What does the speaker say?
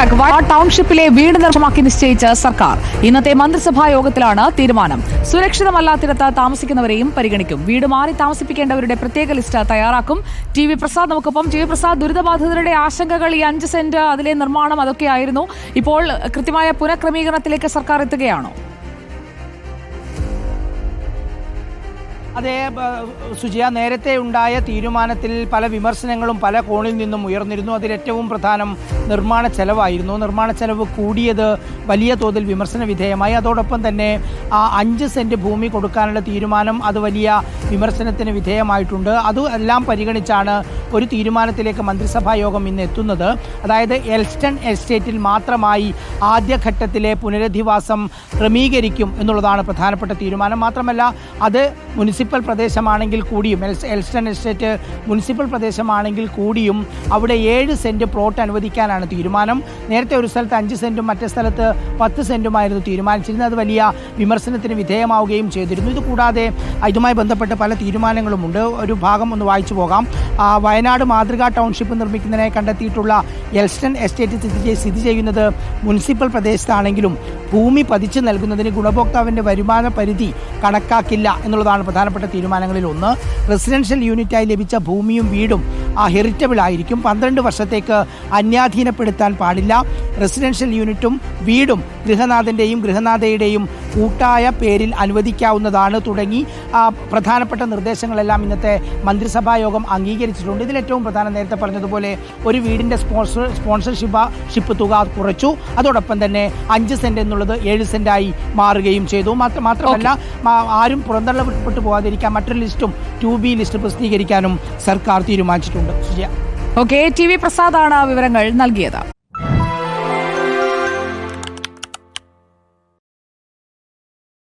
Back. Wayanad ടൗൺഷിപ്പിലെ വീട് നിർമ്മാണമാക്കി നിശ്ചയിച്ച സർക്കാർ ഇന്നത്തെ മന്ത്രിസഭാ യോഗത്തിലാണ് തീരുമാനം. സുരക്ഷിതമല്ലാത്തിടത്ത് താമസിക്കുന്നവരെയും പരിഗണിക്കും. വീട് മാറി താമസിപ്പിക്കേണ്ടവരുടെ പ്രത്യേക ലിസ്റ്റ് തയ്യാറാക്കും. ടി വി പ്രസാദ് നമുക്കൊപ്പം. ടി വി പ്രസാദ്, ദുരിതബാധിതരുടെ ആശങ്കകൾ ഈ 5 സെന്റ് അതിലെ നിർമ്മാണം അതൊക്കെയായിരുന്നു. ഇപ്പോൾ കൃത്യമായ പുനഃക്രമീകരണത്തിലേക്ക് സർക്കാർ എത്തുകയാണോ? അതെ സുജിയ, നേരത്തെ ഉണ്ടായ തീരുമാനത്തിൽ പല വിമർശനങ്ങളും പല കോണിൽ നിന്നും ഉയർന്നിരുന്നു. അതിലേറ്റവും പ്രധാനം നിർമ്മാണ ചെലവായിരുന്നു. നിർമ്മാണ ചെലവ് കൂടിയത് വലിയ തോതിൽ വിമർശന വിധേയമായി. അതോടൊപ്പം തന്നെ 5 സെന്റ് ഭൂമി കൊടുക്കാനുള്ള തീരുമാനം അത് വലിയ വിമർശനത്തിന് വിധേയമായിട്ടുണ്ട്. അതെല്ലാം പരിഗണിച്ചാണ് ഒരു തീരുമാനത്തിലേക്ക് മന്ത്രിസഭാ യോഗം ഇന്ന് എത്തുന്നത്. അതായത് എൽസ്റ്റൺ എസ്റ്റേറ്റിൽ മാത്രമായി ആദ്യഘട്ടത്തിലെ പുനരധിവാസം ക്രമീകരിക്കും എന്നുള്ളതാണ് പ്രധാനപ്പെട്ട തീരുമാനം. മാത്രമല്ല അത് മുനിസിപ്പൽ പ്രദേശമാണെങ്കിൽ കൂടിയും, എൽസ്റ്റൺ എസ്റ്റേറ്റ് മുനിസിപ്പൽ പ്രദേശമാണെങ്കിൽ കൂടിയും അവിടെ 7 സെന്റ് പ്ലോട്ട് അനുവദിക്കാനാണ് തീരുമാനം. നേരത്തെ ഒരു സ്ഥലത്ത് 5 സെന്റും മറ്റേ സ്ഥലത്ത് 10 സെന്റുമായിരുന്നു തീരുമാനിച്ചിരുന്നത്. അത് വലിയ വിമർശനത്തിന് വിധേയമാവുകയും ചെയ്തിരുന്നു. ഇതുകൂടാതെ ഇതുമായി ബന്ധപ്പെട്ട് പല തീരുമാനങ്ങളുമുണ്ട്. ഒരു ഭാഗം ഒന്ന് വായിച്ചു പോകാം. വയനാട് മാതൃകാ ടൗൺഷിപ്പ് നിർമ്മിക്കുന്നതിനായി കണ്ടെത്തിയിട്ടുള്ള എൽസ്റ്റൺ എസ്റ്റേറ്റ് സ്ഥിതി ചെയ്യുന്നത് മുനിസിപ്പൽ പ്രദേശത്താണെങ്കിലും ഭൂമി പതിച്ചു നൽകുന്നതിന് ഗുണഭോക്താവിൻ്റെ വരുമാന പരിധി കണക്കാക്കില്ല എന്നുള്ളതാണ് പ്രധാനപ്പെട്ട തീരുമാനങ്ങളിൽ ഒന്ന്. റെസിഡൻഷ്യൽ യൂണിറ്റായി ലഭിച്ച ഭൂമിയും വീടും ഹെറിറ്റബിൾ ആയിരിക്കും. 12 വർഷത്തേക്ക് അന്യാധീനപ്പെടുത്താൻ പാടില്ല. റെസിഡൻഷ്യൽ യൂണിറ്റും വീടും ഗൃഹനാഥൻ്റെയും ഗൃഹനാഥയുടെയും കൂട്ടായ പേരിൽ അനുവദിക്കാവുന്നതാണ് തുടങ്ങി പ്രധാനപ്പെട്ട നിർദ്ദേശങ്ങളെല്ലാം ഇന്നത്തെ മന്ത്രിസഭാ യോഗം അംഗീകരിച്ചിട്ടുണ്ട്. ഇതിലേറ്റവും പ്രധാനം നേരത്തെ പറഞ്ഞതുപോലെ ഒരു വീടിൻ്റെ സ്പോൺസർഷിപ്പ് തുക കുറച്ചു. അതോടൊപ്പം തന്നെ 5 സെന്റ് എന്നുള്ളത് 7 സെന്റായി മാറുകയും ചെയ്തു. മാത്രമല്ല ആരും പുറന്തള്ളപ്പെട്ടു പോകാതിരിക്കാൻ മറ്റൊരു ലിസ്റ്റും 2B ലിസ്റ്റ് പ്രസിദ്ധീകരിക്കാനും സർക്കാർ തീരുമാനിച്ചിട്ടുണ്ട്. ഓക്കെ, ടി വി പ്രസാദാണ് വിവരങ്ങൾ നൽകിയത്.